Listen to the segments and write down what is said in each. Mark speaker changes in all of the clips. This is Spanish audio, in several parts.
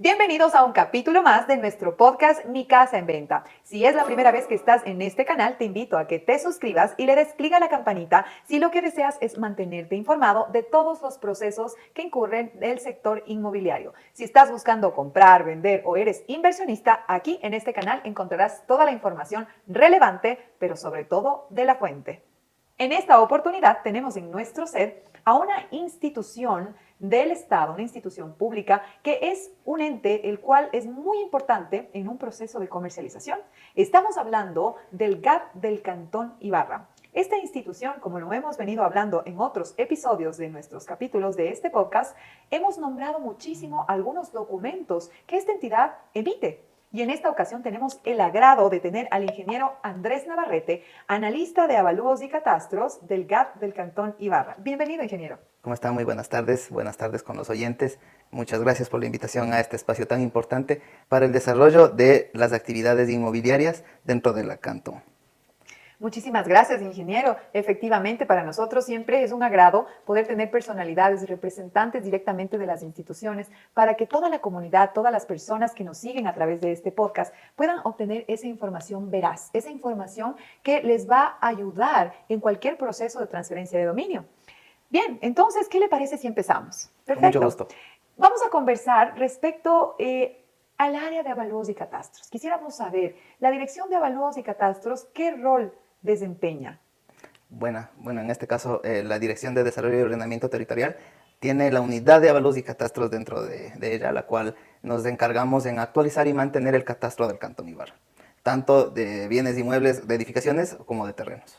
Speaker 1: Bienvenidos a un capítulo más de nuestro podcast Mi Casa en Venta. Si es la primera vez que estás en este canal, te invito a que te suscribas y le des clic a la campanita si lo que deseas es mantenerte informado de todos los procesos que incurren en el sector inmobiliario. Si estás buscando comprar, vender o eres inversionista, aquí en este canal encontrarás toda la información relevante, pero sobre todo de la fuente. En esta oportunidad tenemos en nuestro set a una institución del Estado, una institución pública que es un ente el cual es muy importante en un proceso de comercialización. Estamos hablando del GAT del Cantón Ibarra. Esta institución, como lo hemos venido hablando en otros episodios de nuestros capítulos de este podcast, hemos nombrado muchísimo algunos documentos que esta entidad emite. Y en esta ocasión tenemos el agrado de tener al ingeniero Andrés Navarrete, analista de avalúos y catastros del GAT del Cantón Ibarra. Bienvenido, ingeniero.
Speaker 2: ¿Cómo están? Muy buenas tardes con los oyentes. Muchas gracias por la invitación a este espacio tan importante para el desarrollo de las actividades inmobiliarias dentro de la Cantón.
Speaker 1: Muchísimas gracias, ingeniero. Efectivamente, para nosotros siempre es un agrado poder tener personalidades, representantes directamente de las instituciones, para que toda la comunidad, todas las personas que nos siguen a través de este podcast puedan obtener esa información veraz, esa información que les va a ayudar en cualquier proceso de transferencia de dominio. Bien, entonces, ¿qué le parece si empezamos?
Speaker 2: Perfecto. Con mucho gusto.
Speaker 1: Vamos a conversar respecto al área de avalúos y catastros. Quisiéramos saber, la Dirección de Avalúos y Catastros, ¿qué rol desempeña?
Speaker 2: Bueno, en este caso, la Dirección de Desarrollo y Ordenamiento Territorial tiene la unidad de avalúos y catastros dentro de ella, la cual nos encargamos en actualizar y mantener el catastro del Cantón Ibarra, tanto de bienes inmuebles, de edificaciones, como de terrenos.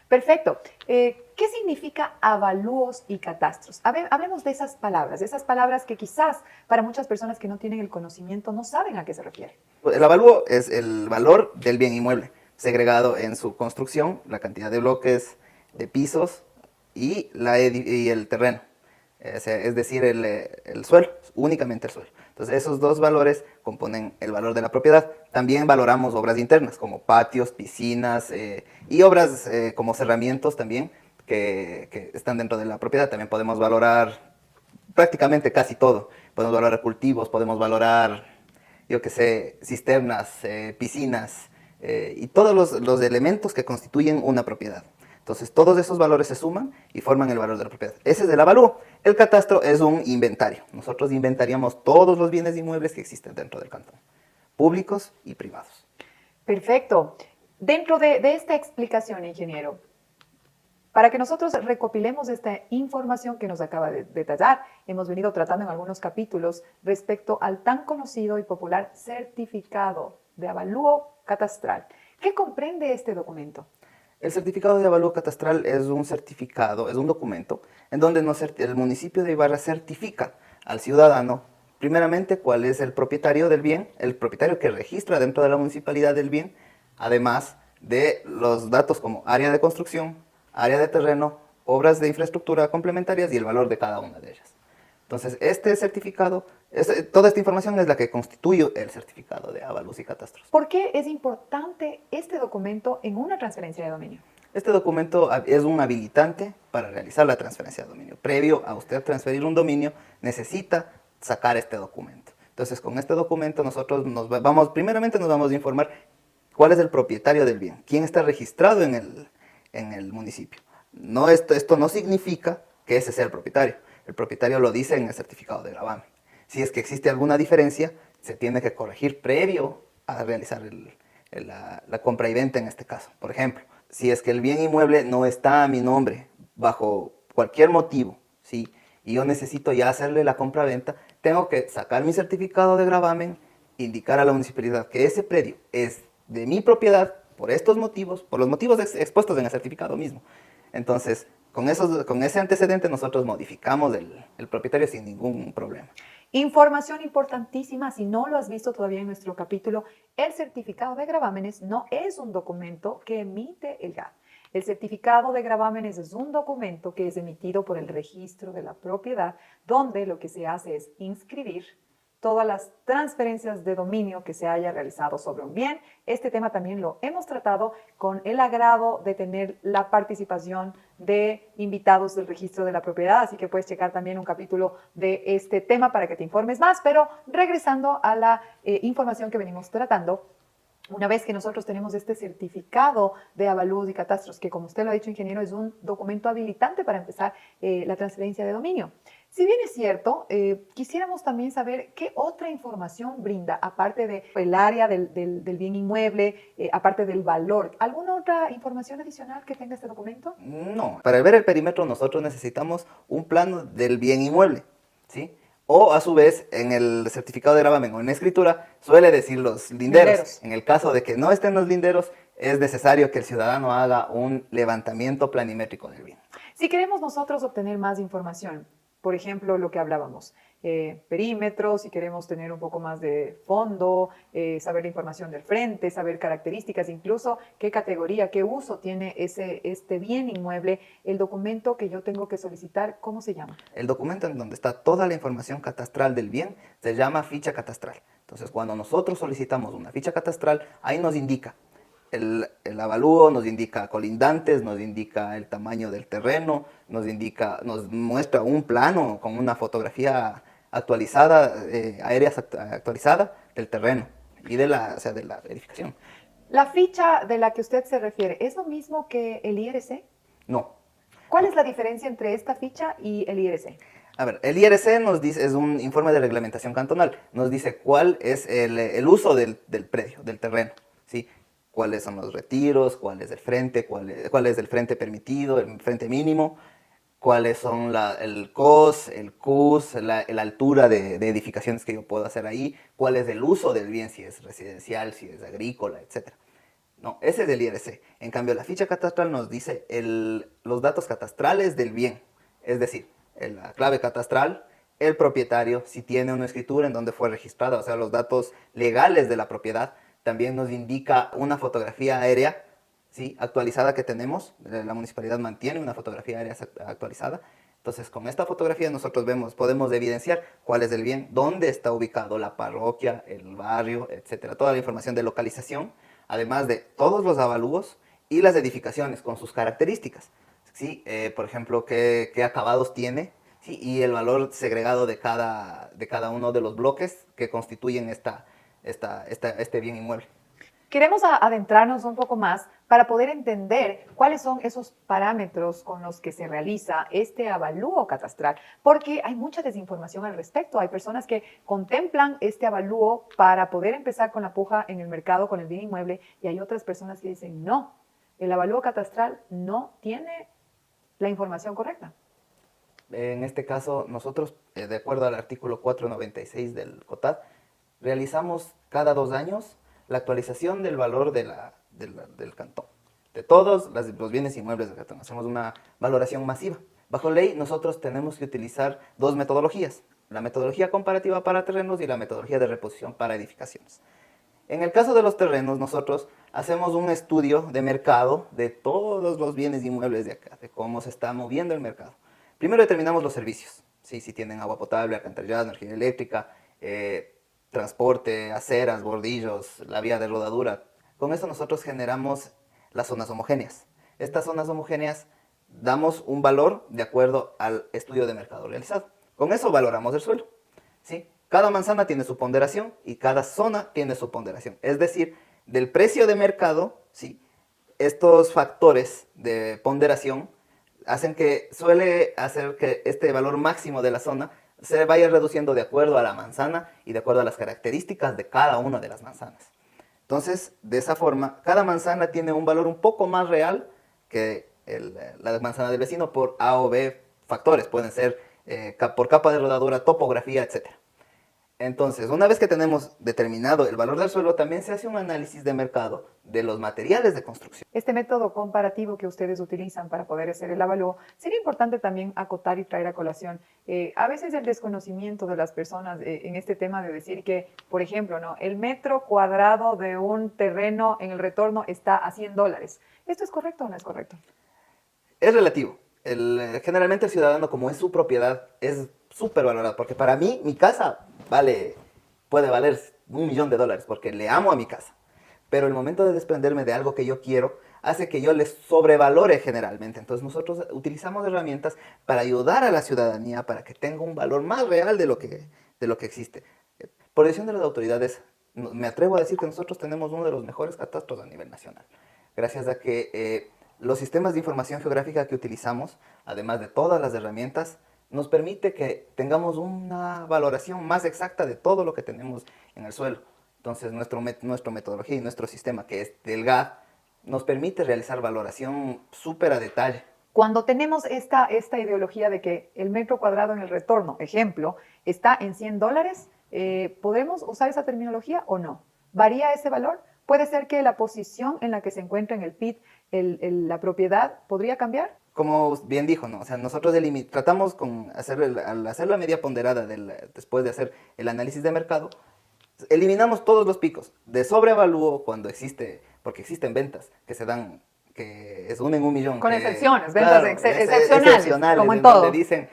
Speaker 1: Perfecto. ¿Qué significa avalúos y catastros? Hablemos de esas palabras que quizás para muchas personas que no tienen el conocimiento no saben a qué se refiere.
Speaker 2: El avalúo es el valor del bien inmueble, segregado en su construcción, la cantidad de bloques, de pisos y el terreno, es decir, el suelo, únicamente el suelo. Entonces, esos dos valores componen el valor de la propiedad. También valoramos obras internas, como patios, piscinas y obras como cerramientos también, que están dentro de la propiedad. También podemos valorar prácticamente casi todo. Podemos valorar cultivos, podemos valorar, cisternas, piscinas y todos los elementos que constituyen una propiedad. Entonces, todos esos valores se suman y forman el valor de la propiedad. Ese es el avalúo. El catastro es un inventario. Nosotros inventariamos todos los bienes inmuebles que existen dentro del cantón, públicos y privados.
Speaker 1: Perfecto. Dentro de esta explicación, ingeniero, para que nosotros recopilemos esta información que nos acaba de detallar, hemos venido tratando en algunos capítulos respecto al tan conocido y popular certificado de avalúo catastral. ¿Qué comprende este documento?
Speaker 2: El certificado de avalúo catastral es un certificado, es un documento en donde el municipio de Ibarra certifica al ciudadano, primeramente, cuál es el propietario del bien, el propietario que registra dentro de la municipalidad del bien, además de los datos como área de construcción, área de terreno, obras de infraestructura complementarias y el valor de cada una de ellas. Entonces, este certificado, toda esta información es la que constituye el certificado de avalúos y catastros.
Speaker 1: ¿Por qué es importante este documento en una transferencia de dominio?
Speaker 2: Este documento es un habilitante para realizar la transferencia de dominio. Previo a usted transferir un dominio, necesita sacar este documento. Entonces, con este documento nosotros primeramente nos vamos a informar cuál es el propietario del bien, quién está registrado en el municipio. Esto no significa que ese sea el propietario. El propietario lo dice en el certificado de gravamen. Si es que existe alguna diferencia, se tiene que corregir previo a realizar la compra y venta en este caso. Por ejemplo, si es que el bien inmueble no está a mi nombre bajo cualquier motivo, ¿sí?, y yo necesito ya hacerle la compra-venta, tengo que sacar mi certificado de gravamen, indicar a la municipalidad que ese predio es de mi propiedad por estos motivos, por los motivos expuestos en el certificado mismo. Entonces, con ese antecedente nosotros modificamos el propietario sin ningún problema.
Speaker 1: Información importantísima, si no lo has visto todavía en nuestro capítulo, el certificado de gravámenes no es un documento que emite el GAT. El certificado de gravámenes es un documento que es emitido por el registro de la propiedad, donde lo que se hace es inscribir todas las transferencias de dominio que se haya realizado sobre un bien. Este tema también lo hemos tratado con el agrado de tener la participación de invitados del registro de la propiedad, así que puedes checar también un capítulo de este tema para que te informes más, pero regresando a la información que venimos tratando. Una vez que nosotros tenemos este certificado de avalúos y catastros, que como usted lo ha dicho, ingeniero, es un documento habilitante para empezar la transferencia de dominio. Si bien es cierto, quisiéramos también saber qué otra información brinda, aparte del área del bien inmueble, aparte del valor. ¿Alguna otra información adicional que tenga este documento?
Speaker 2: No, para ver el perímetro nosotros necesitamos un plano del bien inmueble, ¿sí? O a su vez, en el certificado de gravamen o en escritura, suele decir los linderos. En el caso de que no estén los linderos, es necesario que el ciudadano haga un levantamiento planimétrico del bien.
Speaker 1: Si queremos nosotros obtener más información, por ejemplo, lo que hablábamos, perímetros, si queremos tener un poco más de fondo, saber la información del frente, saber características, incluso qué categoría, qué uso tiene este bien inmueble, el documento que yo tengo que solicitar, ¿cómo se llama?
Speaker 2: El documento en donde está toda la información catastral del bien se llama ficha catastral. Entonces, cuando nosotros solicitamos una ficha catastral, ahí nos indica el avalúo, nos indica colindantes, nos indica el tamaño del terreno, nos muestra un plano con una fotografía actualizada, aérea actualizada del terreno y de la edificación.
Speaker 1: ¿La ficha de la que usted se refiere es lo mismo que el IRC?
Speaker 2: No.
Speaker 1: ¿Cuál es la diferencia entre esta ficha y el IRC?
Speaker 2: A ver, el IRC nos dice, es un informe de reglamentación cantonal, nos dice cuál es el uso del predio, del terreno, ¿sí? Cuáles son los retiros, cuál es el frente, cuál es el frente permitido, el frente mínimo, cuáles son el COS, el CUS, la altura de edificaciones que yo puedo hacer ahí, cuál es el uso del bien, si es residencial, si es agrícola, etc. No, ese es el IRC. En cambio, la ficha catastral nos dice los datos catastrales del bien, es decir, la clave catastral, el propietario, si tiene una escritura en donde fue registrada, o sea, los datos legales de la propiedad. También nos indica una fotografía aérea, ¿sí?, actualizada que tenemos. La municipalidad mantiene una fotografía aérea actualizada. Entonces, con esta fotografía nosotros podemos evidenciar cuál es el bien, dónde está ubicado la parroquia, el barrio, etcétera. Toda la información de localización, además de todos los avalúos y las edificaciones con sus características. ¿Sí? Por ejemplo, qué acabados tiene, ¿sí?, y el valor segregado de cada uno de los bloques que constituyen este bien inmueble.
Speaker 1: Queremos adentrarnos un poco más para poder entender cuáles son esos parámetros con los que se realiza este avalúo catastral, porque hay mucha desinformación al respecto. Hay personas que contemplan este avalúo para poder empezar con la puja en el mercado con el bien inmueble y hay otras personas que dicen no, el avalúo catastral no tiene la información correcta.
Speaker 2: En este caso, nosotros, de acuerdo al artículo 496 del COTAD, realizamos cada 2 años la actualización del valor del cantón, de todos los bienes inmuebles del cantón. Hacemos una valoración masiva. Bajo ley, nosotros tenemos que utilizar 2 metodologías, la metodología comparativa para terrenos y la metodología de reposición para edificaciones. En el caso de los terrenos, nosotros hacemos un estudio de mercado de todos los bienes inmuebles de acá, de cómo se está moviendo el mercado. Primero determinamos los servicios, ¿sí?, si tienen agua potable, alcantarillado, energía eléctrica, transporte, aceras, bordillos, la vía de rodadura. Con eso nosotros generamos las zonas homogéneas. Estas zonas homogéneas damos un valor de acuerdo al estudio de mercado realizado. Con eso valoramos el suelo, ¿sí? Cada manzana tiene su ponderación y cada zona tiene su ponderación. Es decir, del precio de mercado, ¿sí?, estos factores de ponderación suele hacer que este valor máximo de la zona se vaya reduciendo de acuerdo a la manzana y de acuerdo a las características de cada una de las manzanas. Entonces, de esa forma, cada manzana tiene un valor un poco más real que la manzana del vecino por A o B factores. Pueden ser por capa de rodadura, topografía, etc. Entonces, una vez que tenemos determinado el valor del suelo, también se hace un análisis de mercado de los materiales de construcción.
Speaker 1: Este método comparativo que ustedes utilizan para poder hacer el avalúo, sería importante también acotar y traer a colación. A veces el desconocimiento de las personas en este tema de decir que, por ejemplo, ¿no?, el metro cuadrado de un terreno en el retorno está a $100. ¿Esto es correcto o no es correcto?
Speaker 2: Es relativo. Generalmente el ciudadano, como es su propiedad, es súper valorado. Porque para mí, mi casa vale puede valer $1.000.000 porque le amo a mi casa. Pero el momento de desprenderme de algo que yo quiero hace que yo les sobrevalore generalmente. Entonces nosotros utilizamos herramientas para ayudar a la ciudadanía para que tenga un valor más real de lo que existe. Por decisión de las autoridades, me atrevo a decir que nosotros tenemos uno de los mejores catastros a nivel nacional. Gracias a que los sistemas de información geográfica que utilizamos, además de todas las herramientas, nos permite que tengamos una valoración más exacta de todo lo que tenemos en el suelo. Entonces, nuestra metodología y nuestro sistema, que es del GAD, nos permite realizar valoración súper a detalle.
Speaker 1: Cuando tenemos esta ideología de que el metro cuadrado en el retorno, ejemplo, está en $100, ¿podemos usar esa terminología o no? ¿Varía ese valor? ¿Puede ser que la posición en la que se encuentra en el PIT, la propiedad, podría cambiar?
Speaker 2: Como bien dijo, ¿no? O sea, nosotros tratamos al hacer la media ponderada después de hacer el análisis de mercado, eliminamos todos los picos de sobreavalúo cuando existe, porque existen ventas que se dan, que es 1 en 1.000.000.
Speaker 1: Con excepciones, ventas
Speaker 2: claro,
Speaker 1: excepcionales, como en todo.
Speaker 2: Donde dicen,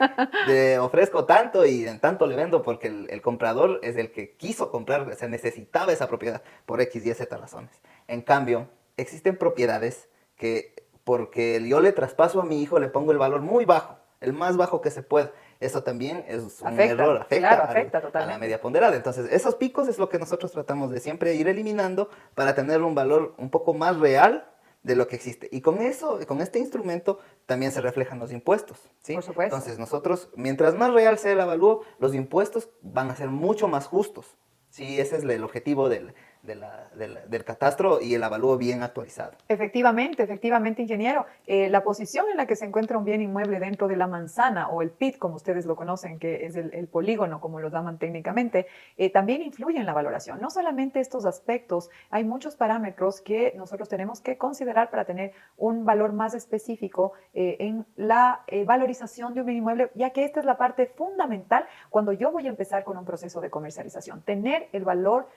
Speaker 2: ofrezco tanto y en tanto le vendo porque el comprador es el que quiso comprar, se necesitaba esa propiedad por X, Y, Z razones. En cambio, existen propiedades que porque yo le traspaso a mi hijo, le pongo el valor muy bajo, el más bajo que se pueda. Eso también es un error, afecta a la media ponderada. Entonces, esos picos es lo que nosotros tratamos de siempre ir eliminando para tener un valor un poco más real de lo que existe. Y con eso, con este instrumento, también se reflejan los impuestos, ¿sí?
Speaker 1: Por supuesto.
Speaker 2: Entonces, nosotros, mientras más real sea el avalúo, los impuestos van a ser mucho más justos. Sí, ese es el objetivo del catastro y el avalúo bien actualizado.
Speaker 1: Efectivamente, ingeniero. La posición en la que se encuentra un bien inmueble dentro de la manzana o el PIT, como ustedes lo conocen, que es el polígono, como lo llaman técnicamente, también influye en la valoración. No solamente estos aspectos, hay muchos parámetros que nosotros tenemos que considerar para tener un valor más específico en la valorización de un bien inmueble, ya que esta es la parte fundamental cuando yo voy a empezar con un proceso de comercialización. Tener el valor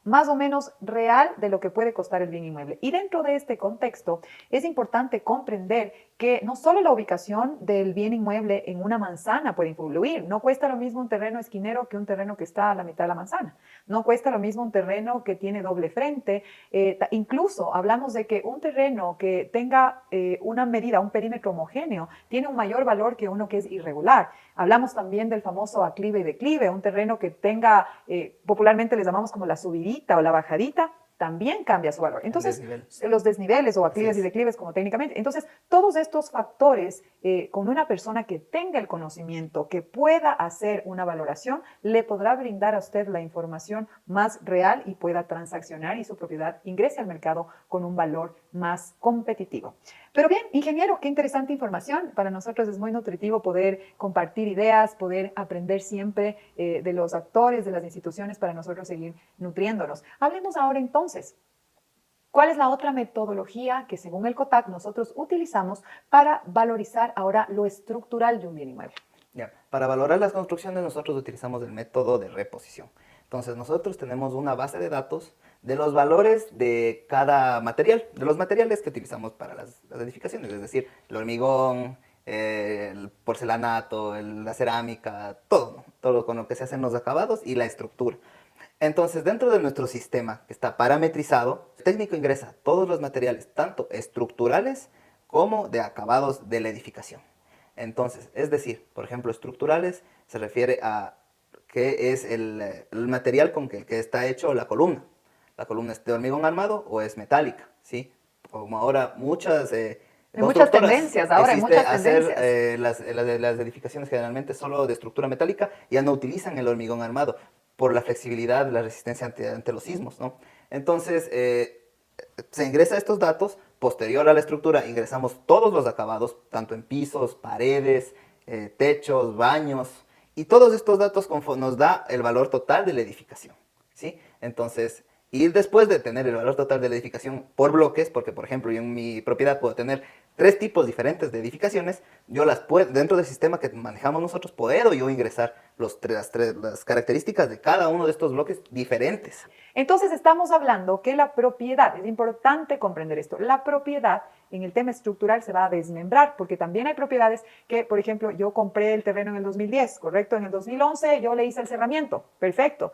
Speaker 1: más o menos real de lo que puede costar el bien inmueble. Y dentro de este contexto es importante comprender que no solo la ubicación del bien inmueble en una manzana puede influir. No cuesta lo mismo un terreno esquinero que un terreno que está a la mitad de la manzana. No cuesta lo mismo un terreno que tiene doble frente. Incluso hablamos de que un terreno que tenga una medida, un perímetro homogéneo, tiene un mayor valor que uno que es irregular. Hablamos también del famoso aclive y declive, un terreno que tenga, popularmente les llamamos como la subidita o la bajadita, también cambia su valor. Entonces, los desniveles o aclives y declives como técnicamente. Entonces, todos estos factores, con una persona que tenga el conocimiento, que pueda hacer una valoración, le podrá brindar a usted la información más real y pueda transaccionar y su propiedad ingrese al mercado con un valor más competitivo. Pero bien, ingeniero, qué interesante información. Para nosotros es muy nutritivo poder compartir ideas, poder aprender siempre de los actores, de las instituciones, para nosotros seguir nutriéndonos. Hablemos ahora entonces, ¿cuál es la otra metodología que según el COTAC nosotros utilizamos para valorizar ahora lo estructural de un bien inmueble?
Speaker 2: Para valorar las construcciones nosotros utilizamos el método de reposición. Entonces nosotros tenemos una base de datos de los valores de cada material, de los materiales que utilizamos para las edificaciones, es decir, el hormigón, el porcelanato, la cerámica, todo, ¿no? Todo con lo que se hacen los acabados y la estructura. Entonces, dentro de nuestro sistema que está parametrizado, el técnico ingresa todos los materiales, tanto estructurales como de acabados de la edificación. Entonces, es decir, por ejemplo, estructurales se refiere a qué es el material con que está hecho la columna. La columna es de hormigón armado o es metálica, ¿sí? Como ahora muchas
Speaker 1: hay muchas tendencias, ahora hay muchas
Speaker 2: tendencias. Las edificaciones generalmente solo de estructura metálica ya no utilizan el hormigón armado por la flexibilidad, la resistencia ante los sismos, ¿no? Entonces, se ingresa estos datos, posterior a la estructura ingresamos todos los acabados, tanto en pisos, paredes, techos, baños, y todos estos datos nos da el valor total de la edificación, ¿sí? Entonces, y después de tener el valor total de la edificación por bloques, porque por ejemplo yo en mi propiedad puedo tener 3 tipos diferentes de edificaciones, yo las puedo, dentro del sistema que manejamos nosotros, puedo yo ingresar las características de cada uno de estos bloques diferentes.
Speaker 1: Entonces estamos hablando que la propiedad, es importante comprender esto, la propiedad en el tema estructural se va a desmembrar, porque también hay propiedades que, por ejemplo, yo compré el terreno en el 2010, ¿correcto? En el 2011 yo le hice el cerramiento, perfecto.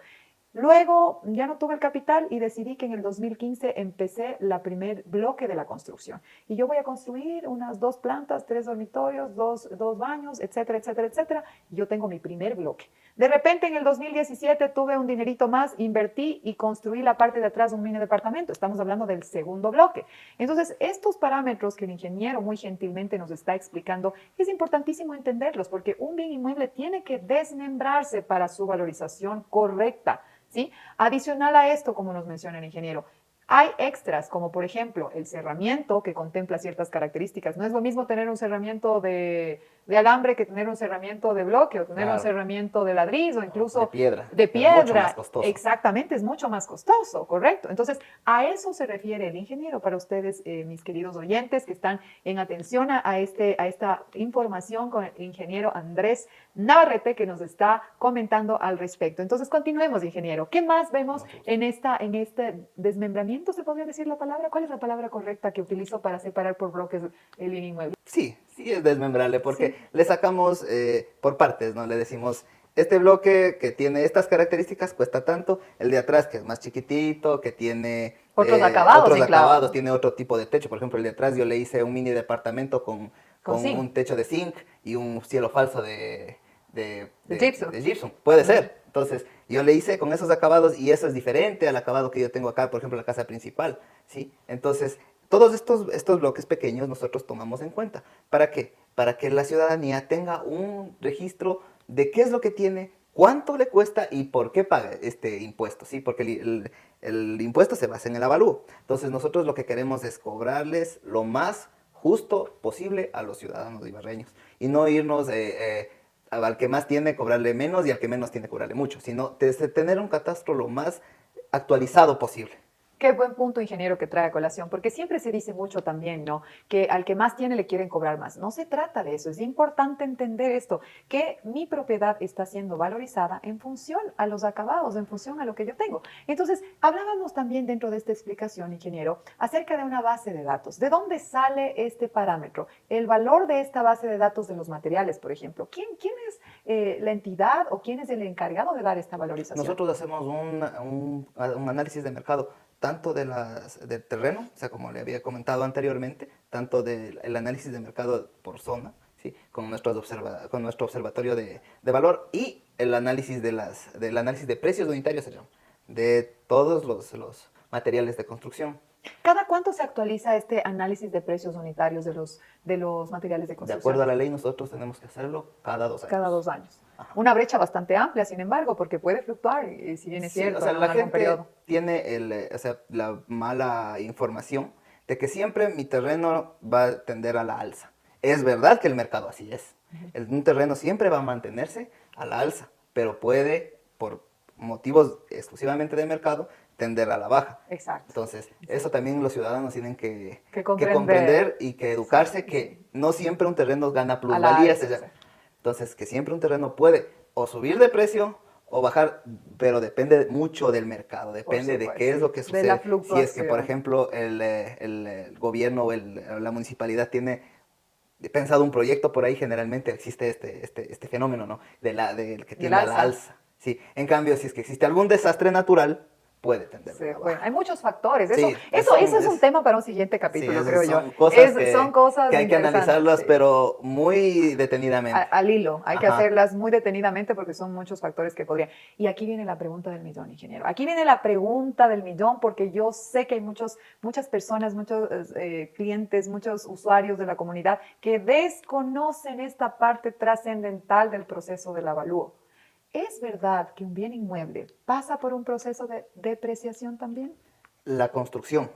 Speaker 1: Luego ya no tuve el capital y decidí que en el 2015 empecé la primer bloque de la construcción. Y yo voy a construir unas 2 plantas, 3 dormitorios, dos baños, etcétera, etcétera, etcétera. Yo tengo mi primer bloque. De repente en el 2017 tuve un dinerito más, invertí y construí la parte de atrás de un mini departamento. Estamos hablando del segundo bloque. Entonces, estos parámetros que el ingeniero muy gentilmente nos está explicando, es importantísimo entenderlos porque un bien inmueble tiene que desmembrarse para su valorización correcta. ¿Sí? Adicional a esto, como nos menciona el ingeniero, hay extras, como por ejemplo el cerramiento, que contempla ciertas características. No es lo mismo tener un cerramiento de alambre que tener un cerramiento de bloque o tener un cerramiento de ladrillo, incluso
Speaker 2: de piedra.
Speaker 1: De piedra.
Speaker 2: Mucho más costoso.
Speaker 1: Exactamente, es mucho más costoso, correcto. Entonces, a eso se refiere el ingeniero para ustedes, mis queridos oyentes, que están en atención a esta información con el ingeniero Andrés Navarrete, que nos está comentando al respecto. Entonces, continuemos, ingeniero. ¿Qué más vemos en este desmembramiento? ¿Se podría decir la palabra? ¿Cuál es la palabra correcta que utilizo para separar por bloques el bien inmueble?
Speaker 2: Sí, sí es desmembrable porque le sacamos por partes, ¿no? Le decimos, este bloque que tiene estas características cuesta tanto, el de atrás que es más chiquitito, que tiene
Speaker 1: otros acabados,
Speaker 2: tiene otro tipo de techo. Por ejemplo, el de atrás yo le hice un mini departamento con un techo de zinc y un cielo falso de gypsum. Puede ser. Entonces, yo le hice con esos acabados y eso es diferente al acabado que yo tengo acá, por ejemplo, en la casa principal, ¿sí? Entonces, todos estos bloques pequeños nosotros tomamos en cuenta. ¿Para qué? Para que la ciudadanía tenga un registro de qué es lo que tiene, cuánto le cuesta y por qué paga este impuesto, ¿sí? Porque el impuesto se basa en el avalúo. Entonces, nosotros lo que queremos es cobrarles lo más justo posible a los ciudadanos ibarreños y no irnos al que más tiene cobrarle menos y al que menos tiene cobrarle mucho, sino tener un catastro lo más actualizado posible.
Speaker 1: Qué buen punto, ingeniero, que trae a colación, porque siempre se dice mucho también, ¿no? Que al que más tiene le quieren cobrar más. No se trata de eso, es importante entender esto, que mi propiedad está siendo valorizada en función a los acabados, en función a lo que yo tengo. Entonces, hablábamos también dentro de esta explicación, ingeniero, acerca de una base de datos. ¿De dónde sale este parámetro? El valor de esta base de datos de los materiales, por ejemplo. ¿Quién es la entidad o quién es el encargado de dar esta valorización?
Speaker 2: Nosotros hacemos un análisis de mercado tanto del terreno, o sea, como le había comentado anteriormente, tanto del análisis de mercado por zona, ¿sí? con nuestro observatorio de valor y el análisis del análisis de precios unitarios, de todos los materiales de construcción.
Speaker 1: ¿Cada cuánto se actualiza este análisis de precios unitarios de los materiales de construcción?
Speaker 2: De acuerdo a la ley, nosotros tenemos que hacerlo cada 2 años.
Speaker 1: Cada 2 años.
Speaker 2: Ajá.
Speaker 1: Una brecha bastante amplia, sin embargo, porque puede fluctuar, si bien es cierto,
Speaker 2: o sea,
Speaker 1: en
Speaker 2: la
Speaker 1: algún
Speaker 2: gente
Speaker 1: periodo.
Speaker 2: tiene la mala información de que siempre mi terreno va a tender a la alza. Es verdad que el mercado así es. Un terreno siempre va a mantenerse a la alza, pero puede, por motivos exclusivamente de mercado, tender a la baja.
Speaker 1: Exacto.
Speaker 2: Entonces, eso también los ciudadanos tienen que
Speaker 1: comprender
Speaker 2: y que educarse que no siempre un terreno gana plusvalías. Entonces, que siempre un terreno puede o subir de precio o bajar, pero depende mucho del mercado, depende de qué es lo que sucede.
Speaker 1: De la fluctuación.
Speaker 2: Si es que, por ejemplo, el gobierno o la municipalidad tiene pensado un proyecto, por ahí generalmente existe este fenómeno, ¿no? Del que tiende a la alza. Sí. En cambio, si es que existe algún desastre natural, puede tender a la baja.
Speaker 1: Hay muchos factores.
Speaker 2: Sí,
Speaker 1: eso es un tema para un siguiente capítulo, creo yo.
Speaker 2: Son cosas que hay que analizarlas, pero muy detenidamente.
Speaker 1: Al hilo, hay que hacerlas muy detenidamente porque son muchos factores que podrían. Y aquí viene la pregunta del millón, ingeniero. Aquí viene la pregunta del millón porque yo sé que hay muchas personas, muchos clientes, muchos usuarios de la comunidad que desconocen esta parte trascendental del proceso del avalúo. ¿Es verdad que un bien inmueble pasa por un proceso de depreciación también?
Speaker 2: La construcción.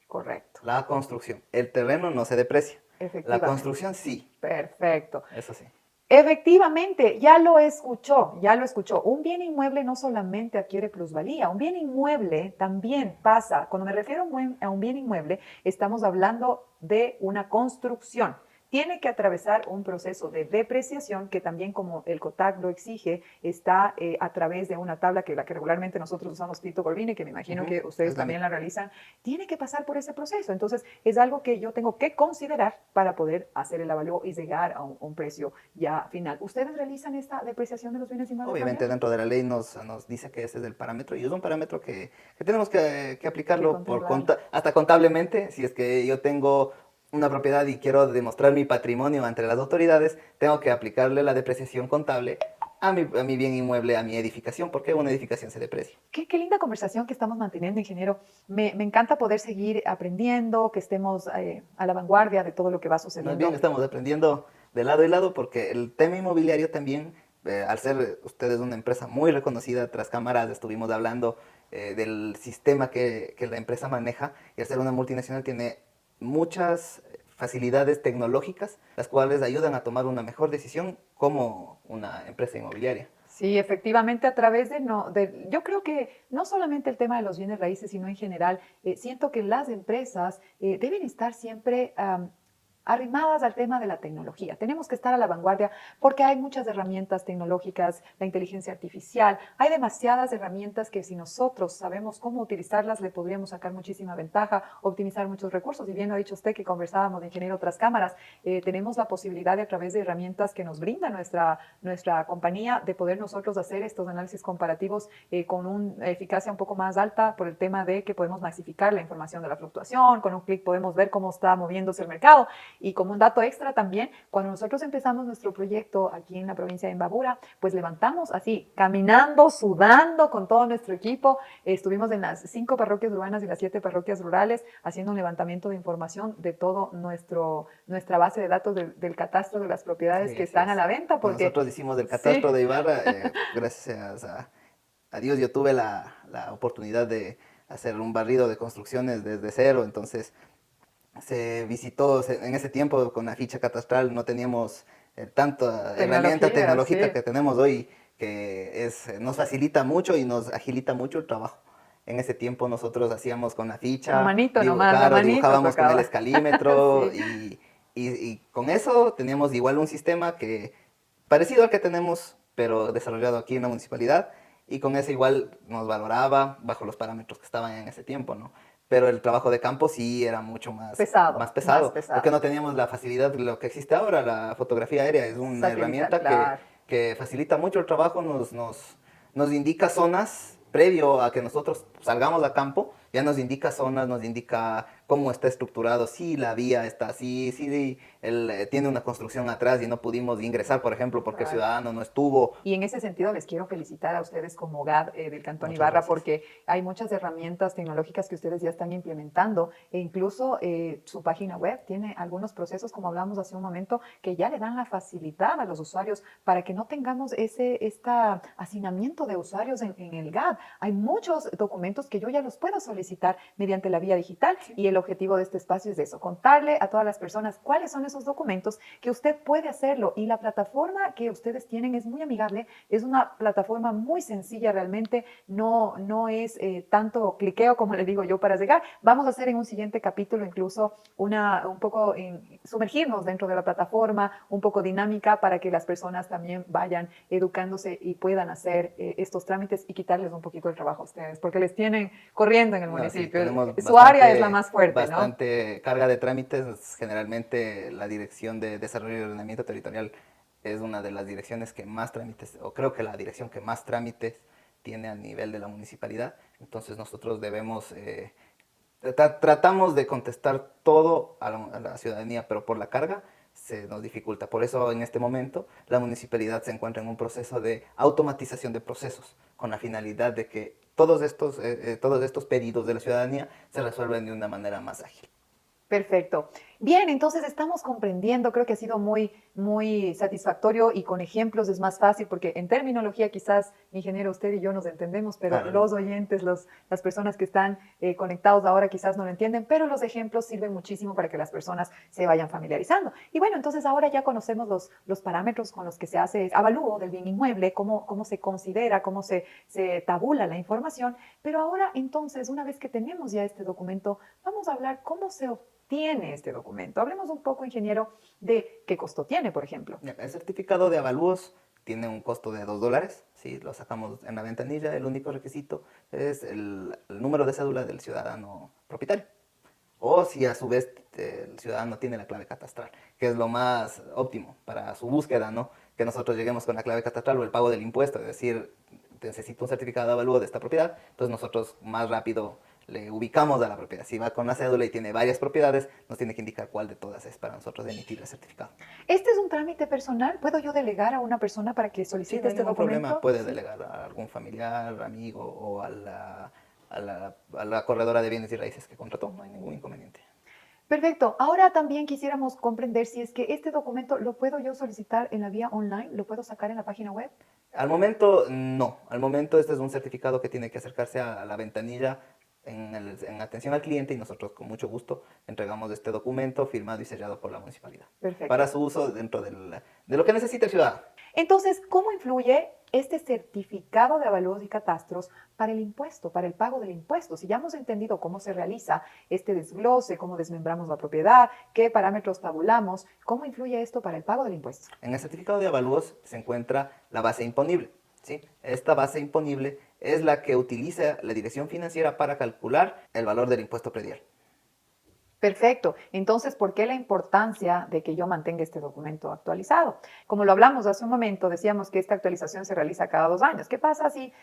Speaker 1: Correcto.
Speaker 2: La construcción. El terreno no se deprecia. La construcción sí.
Speaker 1: Perfecto.
Speaker 2: Eso sí.
Speaker 1: Efectivamente, ya lo escuchó. Un bien inmueble no solamente adquiere plusvalía, un bien inmueble también pasa. Cuando me refiero a un bien inmueble, estamos hablando de una construcción. tiene que atravesar un proceso de depreciación que también, como el COTAC lo exige, está a través de una tabla que la que regularmente nosotros usamos Tito Golvini, que me imagino que ustedes también la realizan, tiene que pasar por ese proceso. Entonces, es algo que yo tengo que considerar para poder hacer el avalúo y llegar a un precio ya final. ¿Ustedes realizan esta depreciación de los bienes inmuebles?
Speaker 2: Obviamente dentro de la ley nos dice que ese es el parámetro y es un parámetro que tenemos que aplicarlo hasta contablemente. Si es que yo tengo una propiedad y quiero demostrar mi patrimonio ante las autoridades, tengo que aplicarle la depreciación contable a mi bien inmueble, a mi edificación, porque una edificación se deprecia.
Speaker 1: Qué linda conversación que estamos manteniendo, ingeniero. Me encanta poder seguir aprendiendo, que estemos a la vanguardia de todo lo que va sucediendo.
Speaker 2: Más bien estamos aprendiendo de lado y lado porque el tema inmobiliario también, al ser ustedes una empresa muy reconocida, tras cámaras estuvimos hablando del sistema que la empresa maneja, y al ser una multinacional tiene muchas facilidades tecnológicas, las cuales ayudan a tomar una mejor decisión como una empresa inmobiliaria.
Speaker 1: Sí, efectivamente, a través yo creo que no solamente el tema de los bienes raíces, sino en general, siento que las empresas deben estar siempre arrimadas al tema de la tecnología. Tenemos que estar a la vanguardia porque hay muchas herramientas tecnológicas, la inteligencia artificial, hay demasiadas herramientas que si nosotros sabemos cómo utilizarlas, le podríamos sacar muchísima ventaja, optimizar muchos recursos. Y bien lo ha dicho usted que conversábamos de ingeniero tras cámaras, tenemos la posibilidad de a través de herramientas que nos brinda nuestra compañía de poder nosotros hacer estos análisis comparativos con una eficacia un poco más alta por el tema de que podemos masificar la información de la fluctuación, con un clic podemos ver cómo está moviéndose el mercado. Y como un dato extra también, cuando nosotros empezamos nuestro proyecto aquí en la provincia de Imbabura, pues levantamos así, caminando, sudando con todo nuestro equipo. Estuvimos en las 5 parroquias urbanas y las 7 parroquias rurales haciendo un levantamiento de información de todo nuestra base de datos del catastro de las propiedades que están a la venta. Porque
Speaker 2: nosotros hicimos del catastro de Ibarra, gracias a Dios yo tuve la oportunidad de hacer un barrido de construcciones desde cero, entonces se visitó en ese tiempo con la ficha catastral, no teníamos tanta herramienta tecnológica que tenemos hoy, que nos facilita mucho y nos agilita mucho el trabajo. En ese tiempo nosotros hacíamos con la ficha, dibujábamos con el escalímetro y con eso teníamos igual un sistema parecido al que tenemos, pero desarrollado aquí en la municipalidad, y con eso igual nos valoraba bajo los parámetros que estaban en ese tiempo, ¿no? Pero el trabajo de campo sí era mucho más pesado, porque no teníamos la facilidad de lo que existe ahora. La fotografía aérea es una herramienta que facilita mucho el trabajo, nos indica zonas previo a que nosotros salgamos a campo, ya nos indica zonas, nos indica cómo está estructurado, si la vía está así, si tiene una construcción atrás y no pudimos ingresar, por ejemplo, porque el ciudadano no estuvo.
Speaker 1: Y en ese sentido les quiero felicitar a ustedes como GAD del Cantón Ibarra, porque hay muchas herramientas tecnológicas que ustedes ya están implementando, e incluso su página web tiene algunos procesos, como hablamos hace un momento, que ya le dan la facilidad a los usuarios para que no tengamos este hacinamiento de usuarios en el GAD. Hay muchos documentos que yo ya los puedo solicitar mediante la vía digital, y el objetivo de este espacio es eso, contarle a todas las personas cuáles son esos documentos que usted puede hacerlo. Y la plataforma que ustedes tienen es muy amigable, es una plataforma muy sencilla realmente, no es tanto cliqueo como le digo yo para llegar. Vamos a hacer en un siguiente capítulo incluso un poco sumergirnos dentro de la plataforma, un poco dinámica, para que las personas también vayan educándose y puedan hacer estos trámites y quitarles un poquito el trabajo a ustedes, porque les tienen corriendo en el municipio. Sí, su área es la más fuerte,
Speaker 2: bastante carga de trámites. Generalmente la Dirección de Desarrollo y Ordenamiento Territorial es una de las direcciones que más trámites, o creo que la dirección que más trámites tiene a nivel de la municipalidad. Entonces nosotros tratamos de contestar todo a la ciudadanía, pero por la carga se nos dificulta. Por eso en este momento la municipalidad se encuentra en un proceso de automatización de procesos, con la finalidad de que todos estos pedidos de la ciudadanía se resuelven de una manera más ágil.
Speaker 1: Perfecto. Bien, entonces estamos comprendiendo, creo que ha sido muy satisfactorio, y con ejemplos es más fácil, porque en terminología quizás, ingeniero, usted y yo nos entendemos, pero claro, los oyentes, las personas que están conectados ahora quizás no lo entienden, pero los ejemplos sirven muchísimo para que las personas se vayan familiarizando. Y bueno, entonces ahora ya conocemos los parámetros con los que se hace avalúo del bien inmueble, cómo se considera, cómo se tabula la información, pero ahora entonces, una vez que tenemos ya este documento, vamos a hablar cómo se obtiene tiene este documento? Hablemos un poco, ingeniero, de qué costo tiene, por ejemplo.
Speaker 2: El certificado de avalúos tiene un costo de $2, ¿sí? Lo sacamos en la ventanilla. El único requisito es el número de cédula del ciudadano propietario. O si a su vez el ciudadano tiene la clave catastral, que es lo más óptimo para su búsqueda, ¿no? Que nosotros lleguemos con la clave catastral o el pago del impuesto, es decir, necesito un certificado de avalúo de esta propiedad, entonces nosotros más rápido le ubicamos a la propiedad. Si va con la cédula y tiene varias propiedades, nos tiene que indicar cuál de todas es para nosotros emitir el certificado.
Speaker 1: ¿Este es un trámite personal? ¿Puedo yo delegar a una persona para que
Speaker 2: Sí,
Speaker 1: solicite
Speaker 2: no hay
Speaker 1: este
Speaker 2: ningún
Speaker 1: documento?
Speaker 2: problema, puede
Speaker 1: Sí.
Speaker 2: delegar a algún familiar, amigo o a la corredora de bienes y raíces que contrató, no hay ningún inconveniente.
Speaker 1: Perfecto. Ahora también quisiéramos comprender si es que este documento lo puedo yo solicitar en la vía online, lo puedo sacar en la página web.
Speaker 2: Al momento, no. Al momento, este es un certificado que tiene que acercarse a la ventanilla en atención al cliente y nosotros con mucho gusto entregamos este documento firmado y sellado por la municipalidad
Speaker 1: Perfecto.
Speaker 2: para su uso dentro de lo que necesita el ciudadano.
Speaker 1: Entonces, ¿cómo influye este certificado de avalúos y catastros para el impuesto, para el pago del impuesto? Si ya hemos entendido cómo se realiza este desglose, cómo desmembramos la propiedad, qué parámetros tabulamos, ¿cómo influye esto para el pago del impuesto?
Speaker 2: En el certificado de avalúos se encuentra la base imponible, ¿sí? Esta base imponible es la que utiliza la Dirección Financiera para calcular el valor del impuesto predial.
Speaker 1: Perfecto. Entonces, ¿por qué la importancia de que yo mantenga este documento actualizado? Como lo hablamos hace un momento, decíamos que esta actualización se realiza cada 2 años. ¿Qué pasa si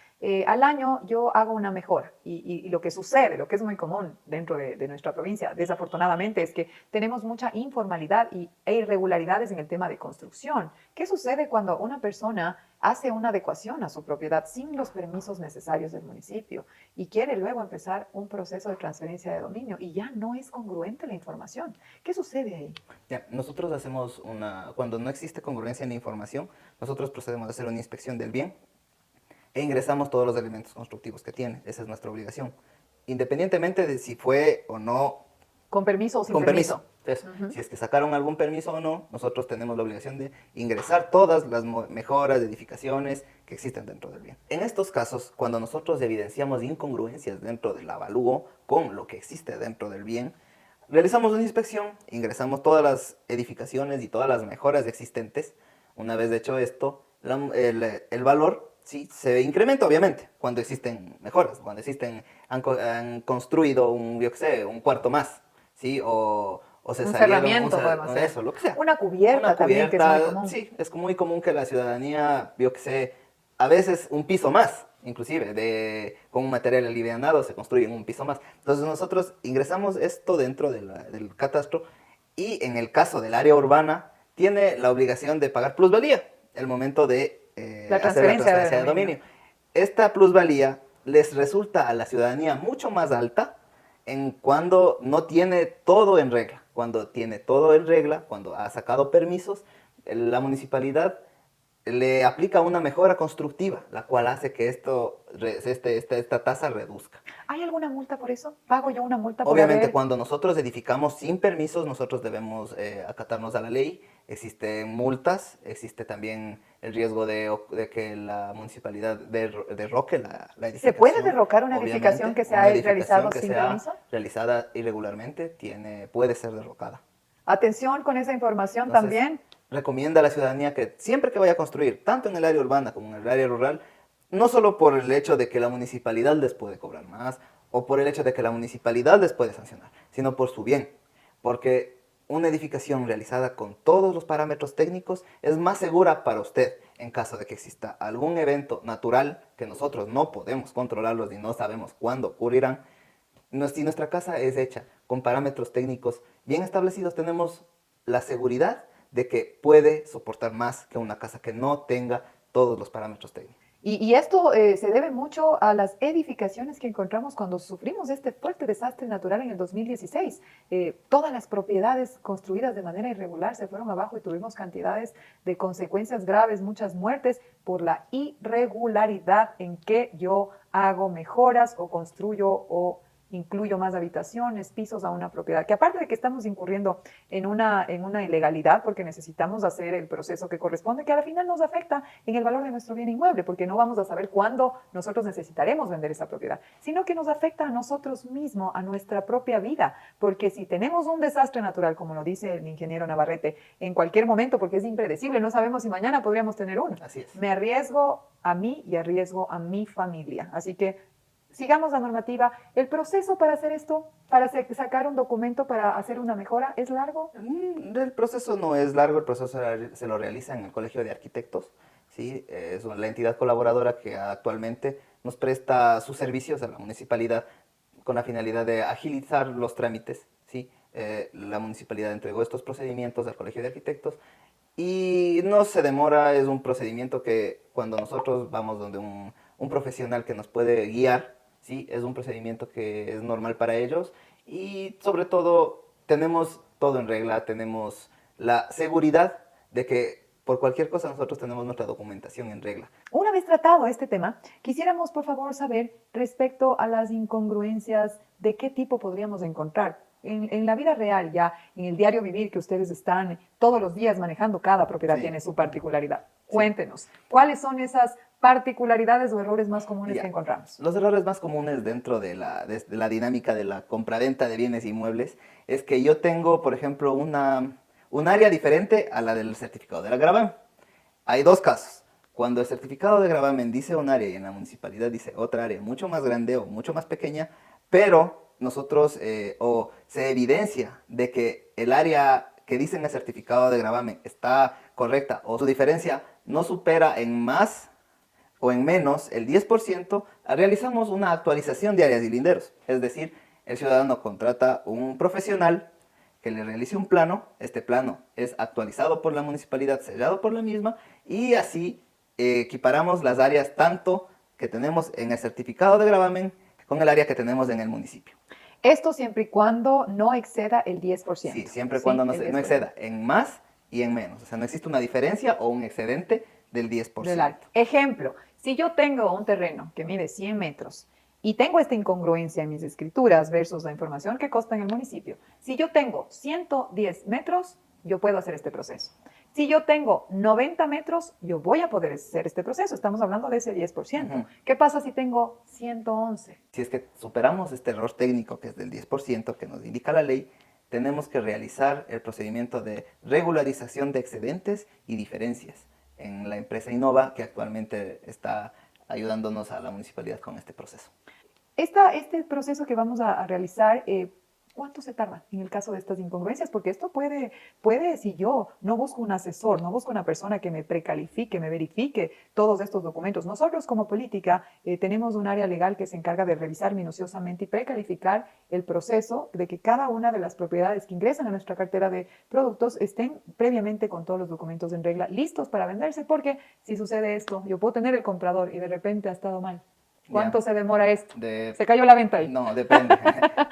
Speaker 1: al año yo hago una mejora? Y lo que sucede, lo que es muy común dentro de nuestra provincia, desafortunadamente, es que tenemos mucha informalidad e irregularidades en el tema de construcción. ¿Qué sucede cuando una persona hace una adecuación a su propiedad sin los permisos necesarios del municipio y quiere luego empezar un proceso de transferencia de dominio y ya no es congruente la información? ¿Qué sucede ahí?
Speaker 2: Ya, nosotros hacemos cuando no existe congruencia en la información, nosotros procedemos a hacer una inspección del bien e ingresamos todos los elementos constructivos que tiene. Esa es nuestra obligación. Independientemente de si fue o no
Speaker 1: ¿Con permiso o sin
Speaker 2: con
Speaker 1: permiso?
Speaker 2: permiso. Entonces, si es que sacaron algún permiso o no, nosotros tenemos la obligación de ingresar todas las mejoras, edificaciones que existen dentro del bien. En estos casos, cuando nosotros evidenciamos incongruencias dentro del avalúo con lo que existe dentro del bien, realizamos una inspección, ingresamos todas las edificaciones y todas las mejoras existentes. Una vez hecho esto, el valor sí se incrementa obviamente cuando existen mejoras, cuando han construido un cuarto más, ¿sí? O se
Speaker 1: Un
Speaker 2: salieron,
Speaker 1: cerramiento podemos hacer.
Speaker 2: eso, lo que sea.
Speaker 1: Una cubierta también, que es muy común.
Speaker 2: Sí, es muy común que la ciudadanía, a veces un piso más, inclusive, con un material alivianado se construye un piso más. Entonces nosotros ingresamos esto dentro del catastro y en el caso del área urbana tiene la obligación de pagar plusvalía el momento de hacer la transferencia de dominio. Esta plusvalía les resulta a la ciudadanía mucho más alta cuando no tiene todo en regla. Cuando tiene todo en regla, cuando ha sacado permisos, la municipalidad le aplica una mejora constructiva, la cual hace que esta tasa reduzca.
Speaker 1: ¿Hay alguna multa por eso? ¿Pago yo una multa por
Speaker 2: Obviamente,
Speaker 1: haber...
Speaker 2: cuando nosotros edificamos sin permisos, nosotros debemos acatarnos a la ley. Existen multas, existe también el riesgo de que la municipalidad derroque la edificación.
Speaker 1: ¿Se puede derrocar una
Speaker 2: Obviamente,
Speaker 1: edificación que se
Speaker 2: una
Speaker 1: ha
Speaker 2: edificación
Speaker 1: realizado
Speaker 2: que
Speaker 1: sin
Speaker 2: sea
Speaker 1: permiso?
Speaker 2: realizada irregularmente puede ser derrocada.
Speaker 1: Atención con esa información
Speaker 2: Entonces,
Speaker 1: también.
Speaker 2: recomienda a la ciudadanía que siempre que vaya a construir, tanto en el área urbana como en el área rural, no solo por el hecho de que la municipalidad les puede cobrar más o por el hecho de que la municipalidad les puede sancionar, sino por su bien. Porque una edificación realizada con todos los parámetros técnicos es más segura para usted en caso de que exista algún evento natural que nosotros no podemos controlarlos y no sabemos cuándo ocurrirán. Si nuestra casa es hecha con parámetros técnicos bien establecidos, tenemos la seguridad de que puede soportar más que una casa que no tenga todos los parámetros técnicos.
Speaker 1: Y esto se debe mucho a las edificaciones que encontramos cuando sufrimos este fuerte desastre natural en el 2016. Todas las propiedades construidas de manera irregular se fueron abajo y tuvimos cantidades de consecuencias graves, muchas muertes por la irregularidad en que yo hago mejoras o construyo o incluyo más habitaciones, pisos a una propiedad, que aparte de que estamos incurriendo en una ilegalidad porque necesitamos hacer el proceso que corresponde, que al final nos afecta en el valor de nuestro bien inmueble, porque no vamos a saber cuándo nosotros necesitaremos vender esa propiedad, sino que nos afecta a nosotros mismos, a nuestra propia vida, porque si tenemos un desastre natural, como lo dice el ingeniero Navarrete, en cualquier momento, porque es impredecible, no sabemos si mañana podríamos tener uno.
Speaker 2: Así es.
Speaker 1: Me arriesgo a mí y arriesgo a mi familia. Así que sigamos la normativa. El proceso para hacer esto, para sacar un documento, para hacer una mejora, ¿es largo?
Speaker 2: El proceso no es largo, el proceso se lo realiza en el Colegio de Arquitectos, ¿sí? Es la entidad colaboradora que actualmente nos presta sus servicios a la municipalidad con la finalidad de agilizar los trámites, ¿sí? La municipalidad entregó estos procedimientos al Colegio de Arquitectos y no se demora, es un procedimiento que cuando nosotros vamos donde un profesional que nos puede guiar, ¿sí? Es un procedimiento que es normal para ellos y sobre todo tenemos todo en regla, tenemos la seguridad de que por cualquier cosa nosotros tenemos nuestra documentación en regla.
Speaker 1: Una vez tratado este tema, quisiéramos por favor saber respecto a las incongruencias, de qué tipo podríamos encontrar. En la vida real, ya en el diario vivir que ustedes están todos los días manejando, cada propiedad
Speaker 2: Sí.
Speaker 1: tiene su particularidad.
Speaker 2: Sí.
Speaker 1: Cuéntenos, ¿cuáles son esas particularidades o errores más comunes
Speaker 2: Ya.
Speaker 1: que encontramos?
Speaker 2: Los errores más comunes dentro de la dinámica de la compraventa de bienes inmuebles es que yo tengo, por ejemplo, un área diferente a la del certificado de la gravamen. Hay dos casos. Cuando el certificado de gravamen dice un área y en la municipalidad dice otra área mucho más grande o mucho más pequeña, pero nosotros o se evidencia de que el área que dice en el certificado de gravamen está correcta o su diferencia no supera en más o en menos el 10%, realizamos una actualización de áreas y linderos. Es decir, el ciudadano contrata un profesional que le realice un plano, este plano es actualizado por la municipalidad, sellado por la misma, y así equiparamos las áreas tanto que tenemos en el certificado de gravamen con el área que tenemos en el municipio.
Speaker 1: Esto siempre y cuando no exceda el 10%.
Speaker 2: Sí, siempre y cuando no exceda en más y en menos. O sea, no existe una diferencia o un excedente del 10%.
Speaker 1: Del alto. Ejemplo, si yo tengo un terreno que mide 100 metros y tengo esta incongruencia en mis escrituras versus la información que consta en el municipio, si yo tengo 110 metros, yo puedo hacer este proceso. Si yo tengo 90 metros, yo voy a poder hacer este proceso. Estamos hablando de ese 10%.
Speaker 2: Ujú.
Speaker 1: ¿Qué pasa si tengo 111?
Speaker 2: Si es que superamos este error técnico que es del 10% que nos indica la ley, tenemos que realizar el procedimiento de regularización de excedentes y diferencias en la empresa Innova, que actualmente está ayudándonos a la municipalidad con este proceso.
Speaker 1: Este proceso que vamos a realizar, ¿cuánto se tarda en el caso de estas incongruencias? Porque esto puede, si yo no busco un asesor, no busco una persona que me precalifique, me verifique todos estos documentos. Nosotros como política tenemos un área legal que se encarga de revisar minuciosamente y precalificar el proceso de que cada una de las propiedades que ingresan a nuestra cartera de productos estén previamente con todos los documentos en regla, listos para venderse, porque si sucede esto, yo puedo tener el comprador y de repente ha estado mal. ¿Cuánto se demora esto? ¿Se cayó la venta ahí?
Speaker 2: No, depende.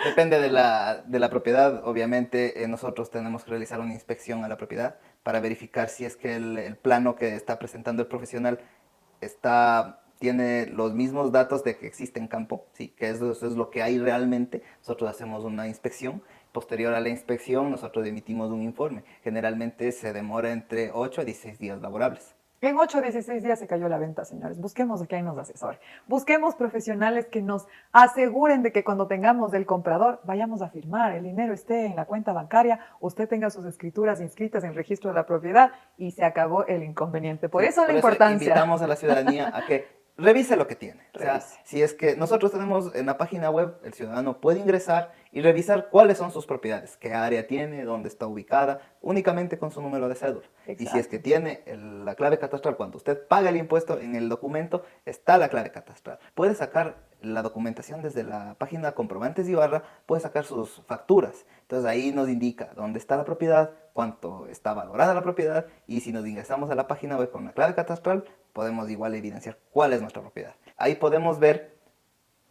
Speaker 2: Depende de la propiedad. Obviamente, nosotros tenemos que realizar una inspección a la propiedad para verificar si es que el plano que está presentando el profesional tiene los mismos datos de que existe en campo, ¿sí? Que eso es lo que hay realmente. Nosotros hacemos una inspección. Posterior a la inspección, nosotros emitimos un informe. Generalmente se demora entre 8 a 16 días laborables.
Speaker 1: En 8 o 16 días se cayó la venta, señores. Busquemos a quien nos asesore. Busquemos profesionales que nos aseguren de que cuando tengamos el comprador, vayamos a firmar, el dinero esté en la cuenta bancaria, usted tenga sus escrituras inscritas en el registro de la propiedad y se acabó el inconveniente. Por eso la importancia.
Speaker 2: Invitamos a la ciudadanía a que revise lo que tiene. O sea, si es que nosotros tenemos en la página web, el ciudadano puede ingresar y revisar cuáles son sus propiedades, qué área tiene, dónde está ubicada, únicamente con su número de cédula.
Speaker 1: Exacto.
Speaker 2: Y si es que tiene la clave catastral, cuando usted paga el impuesto, en el documento está la clave catastral. Puede sacar la documentación desde la página Comprobantes Ibarra, puede sacar sus facturas. Entonces ahí nos indica dónde está la propiedad, cuánto está valorada la propiedad, y si nos ingresamos a la página web con la clave catastral, podemos igual evidenciar cuál es nuestra propiedad. Ahí podemos ver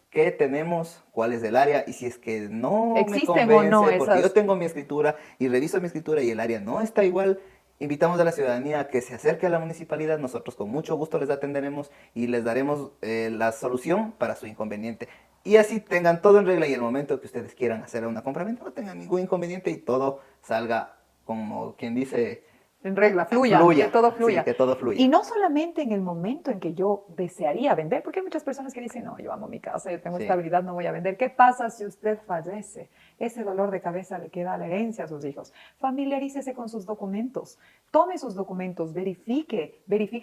Speaker 2: qué tenemos, cuál es el área, y si es que no
Speaker 1: ¿existen
Speaker 2: me convence,
Speaker 1: o no
Speaker 2: porque
Speaker 1: esas?
Speaker 2: yo tengo mi escritura y reviso mi escritura y el área no está igual, invitamos a la ciudadanía a que se acerque a la municipalidad. Nosotros con mucho gusto les atenderemos y les daremos la solución para su inconveniente. y así tengan todo en regla y el momento que ustedes quieran hacer una compraventa no tengan ningún inconveniente y todo salga como quien dice,
Speaker 1: En regla, fluya, que todo fluya.
Speaker 2: Sí, que todo fluya.
Speaker 1: Y no solamente en el momento en que yo desearía vender, porque hay muchas personas que dicen, no, yo amo mi casa, yo tengo
Speaker 2: Sí.
Speaker 1: estabilidad, no voy a vender. ¿Qué pasa si usted fallece? Ese dolor de cabeza le queda a la herencia a sus hijos. Familiarícese con sus documentos, tome sus documentos, verifique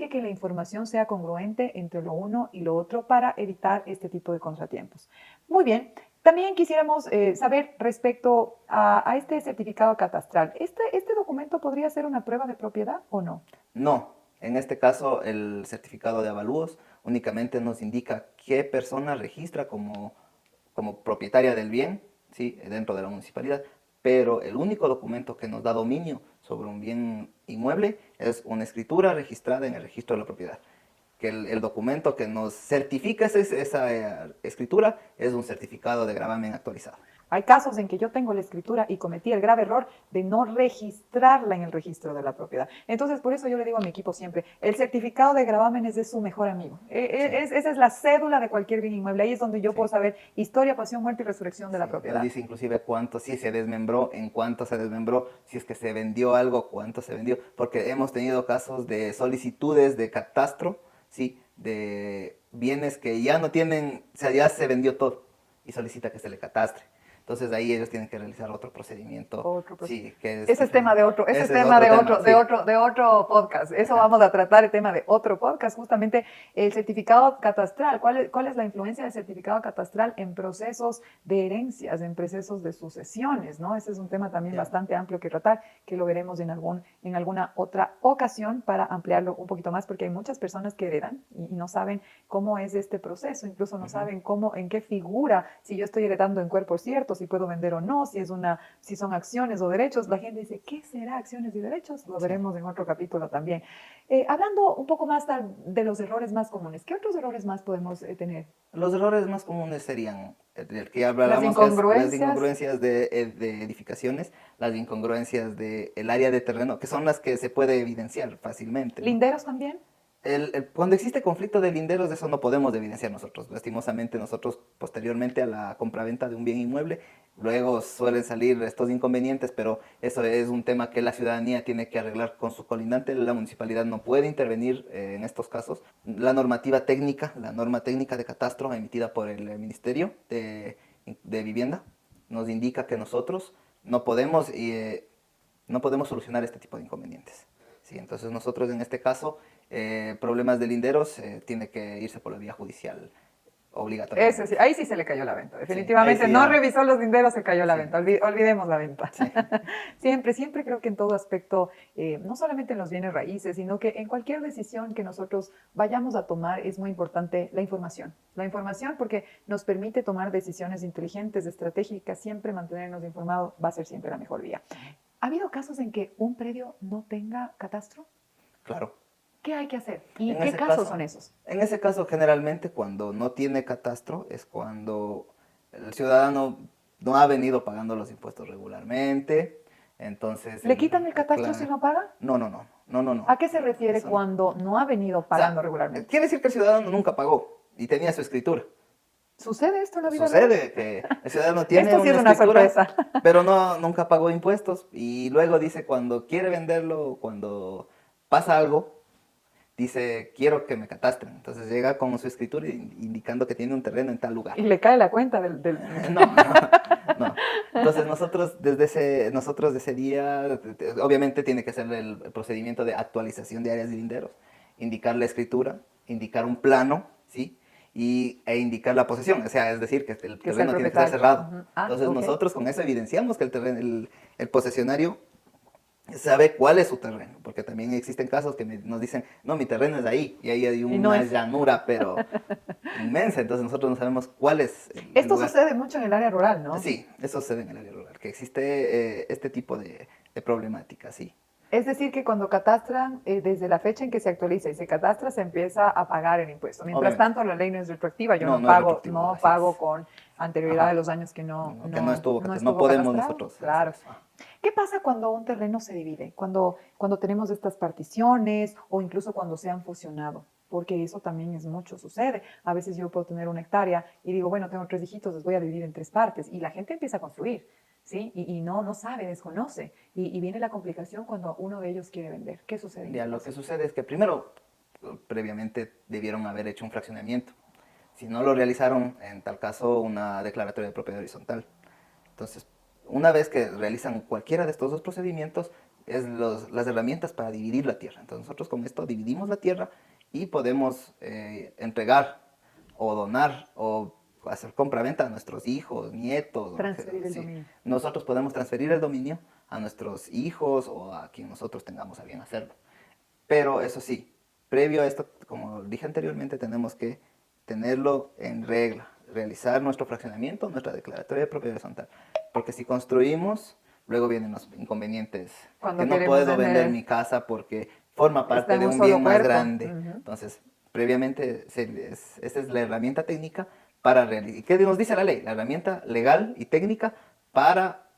Speaker 1: que la información sea congruente entre lo uno y lo otro para evitar este tipo de contratiempos. Muy bien. También quisiéramos saber respecto a este certificado catastral. ¿Este documento podría ser una prueba de propiedad o no?
Speaker 2: No, en este caso el certificado de avalúos únicamente nos indica qué persona registra como propietaria del bien, ¿sí? Dentro de la municipalidad, pero el único documento que nos da dominio sobre un bien inmueble es una escritura registrada en el registro de la propiedad. Que el documento que nos certifica esa escritura es un certificado de gravamen actualizado.
Speaker 1: Hay casos en que yo tengo la escritura y cometí el grave error de no registrarla en el registro de la propiedad. Entonces, por eso yo le digo a mi equipo siempre, el certificado de gravamen es de su mejor amigo. Esa es la cédula de cualquier bien inmueble. Ahí es donde yo puedo saber historia, pasión, muerte y resurrección de la propiedad.
Speaker 2: Dice inclusive cuánto, si se desmembró, en cuánto se desmembró, si es que se vendió algo, cuánto se vendió. Porque hemos tenido casos de solicitudes de catastro, ¿sí? De bienes que ya no tienen, o sea, ya se vendió todo y solicita que se le catastre. Entonces ahí ellos tienen que realizar otro procedimiento. Sí, que es
Speaker 1: ese es tema de otro, ese es tema de otro podcast. Eso vamos a tratar, el tema de otro podcast, justamente el certificado catastral. ¿Cuál es la influencia del certificado catastral en procesos de herencias, en procesos de sucesiones, ¿no? Ese es un tema también bastante amplio que tratar, que lo veremos en alguna otra ocasión para ampliarlo un poquito más, porque hay muchas personas que heredan y no saben cómo es este proceso, incluso no saben en qué figura, si yo estoy heredando en cuerpo cierto, si puedo vender o no, si son acciones o derechos. La gente dice, ¿qué será acciones y derechos? Lo veremos en otro capítulo también. Hablando un poco más de los errores más comunes, ¿qué otros errores más podemos tener?
Speaker 2: Los errores más comunes serían el que ya hablábamos, las incongruencias de edificaciones, las incongruencias del área de terreno, que son las que se puede evidenciar fácilmente, ¿no?
Speaker 1: ¿Linderos también?
Speaker 2: Cuando existe conflicto de linderos, eso no podemos evidenciar nosotros. Lastimosamente, nosotros posteriormente a la compraventa de un bien inmueble, luego suelen salir estos inconvenientes, pero eso es un tema que la ciudadanía tiene que arreglar con su colindante. La municipalidad no puede intervenir en estos casos. La norma técnica de catastro emitida por el Ministerio de Vivienda nos indica que nosotros no podemos solucionar este tipo de inconvenientes. Sí, entonces nosotros en este caso, problemas de linderos, tiene que irse por la vía judicial obligatoriamente.
Speaker 1: Sí, ahí sí se le cayó la venta. Definitivamente no revisó los linderos, se cayó la venta. Olvidemos la venta. Sí. Siempre creo que en todo aspecto, no solamente en los bienes raíces, sino que en cualquier decisión que nosotros vayamos a tomar es muy importante la información. La información porque nos permite tomar decisiones inteligentes, estratégicas, siempre mantenernos informados va a ser siempre la mejor vía. ¿Ha habido casos en que un predio no tenga catastro?
Speaker 2: Claro.
Speaker 1: ¿Qué hay que hacer? ¿Y qué casos son esos?
Speaker 2: En ese caso, generalmente, cuando no tiene catastro, es cuando el ciudadano no ha venido pagando los impuestos regularmente. Entonces,
Speaker 1: ¿Le quitan el catastro si no paga?
Speaker 2: No.
Speaker 1: ¿A qué se refiere cuando no ha venido pagando regularmente?
Speaker 2: Quiere decir que el ciudadano nunca pagó y tenía su escritura.
Speaker 1: ¿Sucede esto en la vida?
Speaker 2: Sucede que el ciudadano tiene
Speaker 1: esto sí es una sorpresa,
Speaker 2: pero nunca pagó impuestos y luego dice cuando quiere venderlo, cuando pasa algo, dice quiero que me catastren. Entonces llega con su escritura indicando que tiene un terreno en tal lugar.
Speaker 1: Y le cae la cuenta
Speaker 2: No. Entonces nosotros desde ese día, obviamente tiene que ser el procedimiento de actualización de áreas de linderos, indicar la escritura, indicar un plano, ¿sí? E indicar la posesión, o sea, es decir, que el terreno tiene que estar cerrado. Entonces nosotros con eso evidenciamos que el posesionario sabe cuál es su terreno, porque también existen casos que nos dicen, no, mi terreno es ahí, y ahí hay una llanura, pero inmensa, entonces nosotros no sabemos cuál es el lugar.
Speaker 1: Sucede mucho en el área rural, ¿no?
Speaker 2: Sí, eso sucede en el área rural, que existe este tipo de problemática, sí.
Speaker 1: Es decir, que cuando catastran, desde la fecha en que se actualiza y se catastra, se empieza a pagar el impuesto. Mientras tanto, la ley no es retroactiva. Yo no pago con anterioridad de los años que no
Speaker 2: estuvo no podemos nosotros.
Speaker 1: Claro. ¿Qué pasa cuando un terreno se divide? Cuando tenemos estas particiones o incluso cuando se han fusionado. porque eso también es mucho, sucede. A veces yo puedo tener 1 hectárea y digo, bueno, tengo 3 hijitos, los voy a dividir en 3 partes, y la gente empieza a construir, ¿sí? Y no sabe, desconoce, y viene la complicación cuando uno de ellos quiere vender. ¿Qué sucede?
Speaker 2: Ya, lo que sucede es que primero, previamente debieron haber hecho un fraccionamiento. Si no lo realizaron, en tal caso, una declaratoria de propiedad horizontal. Entonces, una vez que realizan cualquiera de estos dos procedimientos, es las herramientas para dividir la tierra. Entonces, nosotros con esto dividimos la tierra y podemos entregar o donar o hacer compraventa a nuestros hijos, nietos.
Speaker 1: Transferir el
Speaker 2: Sí.
Speaker 1: dominio.
Speaker 2: Nosotros podemos transferir el dominio a nuestros hijos o a quien nosotros tengamos a bien hacerlo. Pero eso sí, previo a esto, como dije anteriormente, tenemos que tenerlo en regla, realizar nuestro fraccionamiento, nuestra declaratoria de propiedad horizontal. Porque si construimos, luego vienen los inconvenientes.
Speaker 1: Cuando
Speaker 2: Que no
Speaker 1: queremos
Speaker 2: puedo vender
Speaker 1: vender,
Speaker 2: mi casa porque forma
Speaker 1: está
Speaker 2: parte
Speaker 1: en
Speaker 2: de
Speaker 1: un
Speaker 2: un
Speaker 1: solo
Speaker 2: bien más
Speaker 1: cuerpo.
Speaker 2: grande.
Speaker 1: Ujú.
Speaker 2: Entonces, previamente, esta es la herramienta técnica para realizar. ¿Qué nos dice la ley? La herramienta legal y técnica para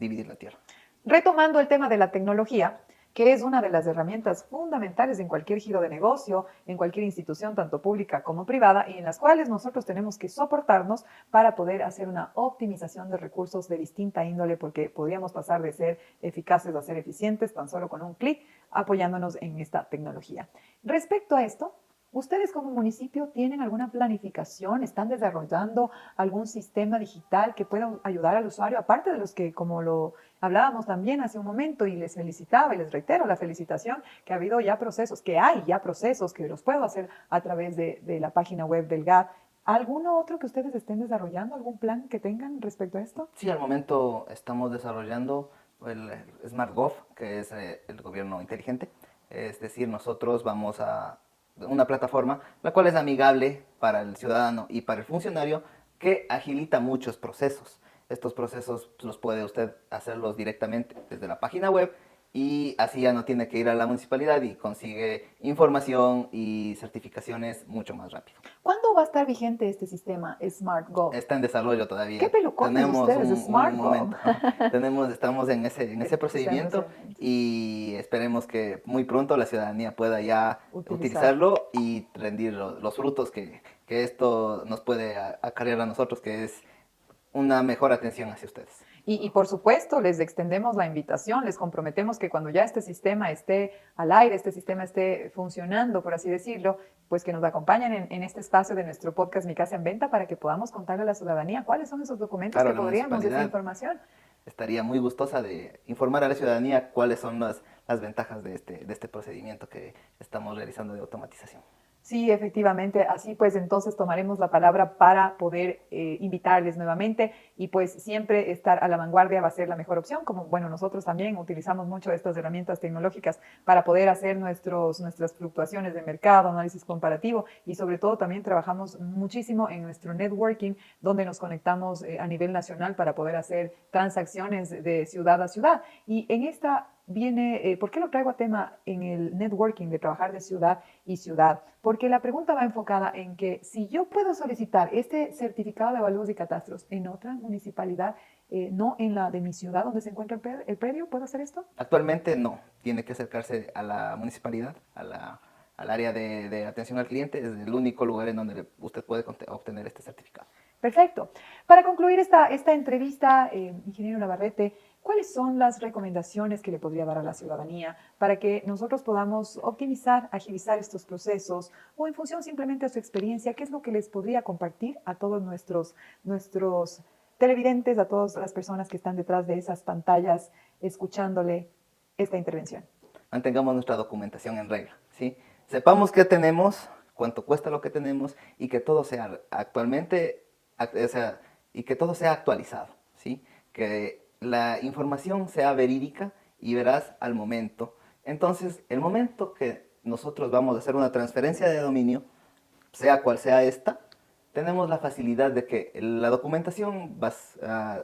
Speaker 2: dividir la tierra.
Speaker 1: Retomando el tema de la tecnología, que es una de las herramientas fundamentales en cualquier giro de negocio, en cualquier institución, tanto pública como privada, y en las cuales nosotros tenemos que soportarnos para poder hacer una optimización de recursos de distinta índole, porque podríamos pasar de ser eficaces a ser eficientes tan solo con un clic apoyándonos en esta tecnología. Respecto a esto, ¿ustedes como municipio tienen alguna planificación? ¿Están desarrollando algún sistema digital que pueda ayudar al usuario? Aparte de los que, como lo hablábamos también hace un momento, y les felicitaba y les reitero la felicitación, que ha habido ya procesos, que hay ya procesos que los puedo hacer a través de la página web del GAT. ¿Alguno otro que ustedes estén desarrollando? ¿Algún plan que tengan respecto a esto?
Speaker 2: Sí, al momento estamos desarrollando el SmartGov, que es el gobierno inteligente. Es decir, nosotros vamos a una plataforma la cual es amigable para el ciudadano y para el funcionario, que agilita muchos procesos. Estos procesos los puede usted hacerlos directamente desde la página web, y así ya no tiene que ir a la municipalidad y consigue información y certificaciones mucho más rápido.
Speaker 1: ¿Cuándo va a estar vigente este sistema SmartGov?
Speaker 2: Está en desarrollo todavía.
Speaker 1: ¿Qué pelucones
Speaker 2: Tenemos
Speaker 1: ustedes,
Speaker 2: un
Speaker 1: SmartGov?
Speaker 2: momento. Estamos en ese procedimiento
Speaker 1: Procedimiento.
Speaker 2: y esperemos que muy pronto la ciudadanía pueda ya
Speaker 1: Utilizar.
Speaker 2: utilizarlo y rendir los frutos que esto nos puede acarrear a nosotros, que es una mejor atención hacia ustedes.
Speaker 1: Y por supuesto, les extendemos la invitación, les comprometemos que cuando ya este sistema esté al aire, este sistema esté funcionando, por así decirlo, pues que nos acompañen en este espacio de nuestro podcast Mi Casa en Venta, para que podamos contarle a la ciudadanía cuáles son esos documentos
Speaker 2: Claro,
Speaker 1: que
Speaker 2: la
Speaker 1: podríamos, esa
Speaker 2: municipalidad
Speaker 1: información.
Speaker 2: estaría muy gustosa de informar a la ciudadanía cuáles son las ventajas de este procedimiento que estamos realizando de automatización.
Speaker 1: Sí, efectivamente, así pues entonces tomaremos la palabra para poder invitarles nuevamente, y pues siempre estar a la vanguardia va a ser la mejor opción, como bueno, nosotros también utilizamos mucho estas herramientas tecnológicas para poder hacer nuestras fluctuaciones de mercado, análisis comparativo, y sobre todo también trabajamos muchísimo en nuestro networking, donde nos conectamos a nivel nacional para poder hacer transacciones de ciudad a ciudad. Y en esta viene, ¿por qué lo traigo a tema en el networking de trabajar de ciudad y ciudad? Porque la pregunta va enfocada en que si yo puedo solicitar este certificado de avalúos y catastros en otra municipalidad, no en la de mi ciudad donde se encuentra el predio, ¿puedo hacer esto?
Speaker 2: Actualmente no, tiene que acercarse a la municipalidad, al área de atención al cliente. Es el único lugar en donde usted puede obtener este certificado.
Speaker 1: Perfecto. Para concluir esta entrevista, ingeniero Navarrete, ¿cuáles son las recomendaciones que le podría dar a la ciudadanía para que nosotros podamos optimizar, agilizar estos procesos, o en función simplemente a su experiencia, qué es lo que les podría compartir a todos nuestros televidentes, a todas las personas que están detrás de esas pantallas escuchándole esta intervención?
Speaker 2: Mantengamos nuestra documentación en regla, ¿sí? Sepamos qué tenemos, cuánto cuesta lo que tenemos, y que todo sea y que todo sea actualizado, ¿sí? Que la información sea verídica y veraz al momento. Entonces, el momento que nosotros vamos a hacer una transferencia de dominio, sea cual sea esta, tenemos la facilidad de que la documentación va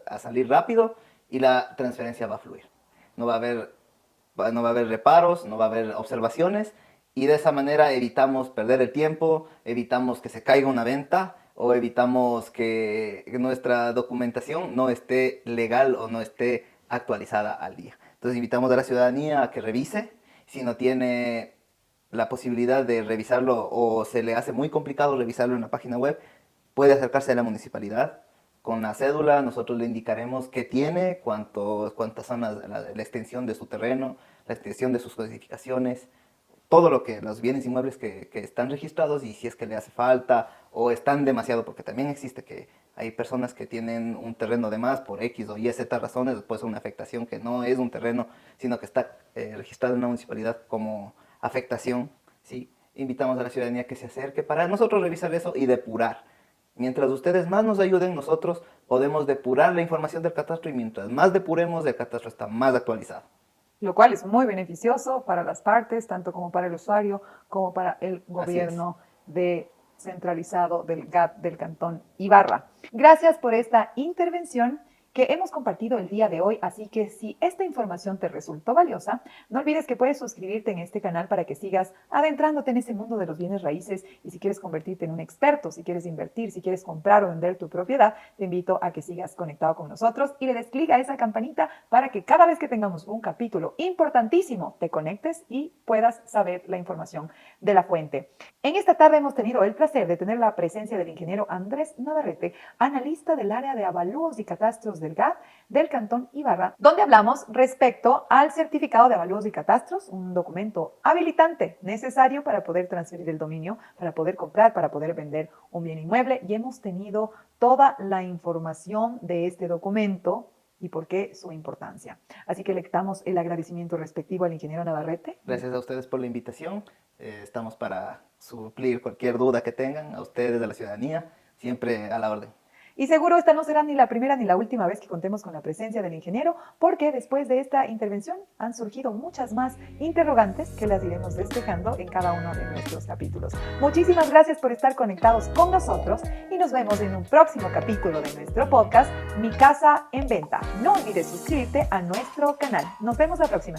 Speaker 2: a salir rápido y la transferencia va a fluir. No va a haber reparos, no va a haber observaciones, y de esa manera evitamos perder el tiempo, evitamos que se caiga una venta, o evitamos que nuestra documentación no esté legal o no esté actualizada al día. Entonces invitamos a la ciudadanía a que revise si no tiene la posibilidad de revisarlo o se le hace muy complicado revisarlo en la página web, puede acercarse a la municipalidad. Con la cédula nosotros le indicaremos qué tiene, cuántas son la extensión de su terreno, la extensión de sus codificaciones, todo lo que los bienes inmuebles que están registrados y si es que le hace falta o están demasiado, porque también existe que hay personas que tienen un terreno de más por X o Y, Z razones, después una afectación que no es un terreno, sino que está registrado en una municipalidad como afectación, ¿sí? Invitamos a la ciudadanía que se acerque para nosotros revisar eso y depurar. Mientras ustedes más nos ayuden, nosotros podemos depurar la información del catastro y mientras más depuremos, el catastro está más actualizado.
Speaker 1: Lo cual es muy beneficioso para las partes, tanto como para el usuario, como para el gobierno descentralizado del GAT del Cantón Ibarra. Gracias por esta intervención que hemos compartido el día de hoy, así que si esta información te resultó valiosa, no olvides que puedes suscribirte en este canal para que sigas adentrándote en ese mundo de los bienes raíces y si quieres convertirte en un experto, si quieres invertir, si quieres comprar o vender tu propiedad, te invito a que sigas conectado con nosotros y le des clic a esa campanita para que cada vez que tengamos un capítulo importantísimo te conectes y puedas saber la información de la fuente. En esta tarde hemos tenido el placer de tener la presencia del ingeniero Andrés Navarrete, analista del área de avalúos y catastros del GAT del Cantón Ibarra, donde hablamos respecto al certificado de avalúos y catastros, un documento habilitante necesario para poder transferir el dominio, para poder comprar, para poder vender un bien inmueble, y hemos tenido toda la información de este documento y por qué su importancia. Así que le damos el agradecimiento respectivo al ingeniero Navarrete.
Speaker 2: Gracias a ustedes por la invitación. Estamos para suplir cualquier duda que tengan, a ustedes, a la ciudadanía, siempre a la orden.
Speaker 1: Y seguro esta no será ni la primera ni la última vez que contemos con la presencia del ingeniero, porque después de esta intervención han surgido muchas más interrogantes que las iremos despejando en cada uno de nuestros capítulos. Muchísimas gracias por estar conectados con nosotros y nos vemos en un próximo capítulo de nuestro podcast Mi Casa en Venta. No olvides suscribirte a nuestro canal. Nos vemos la próxima.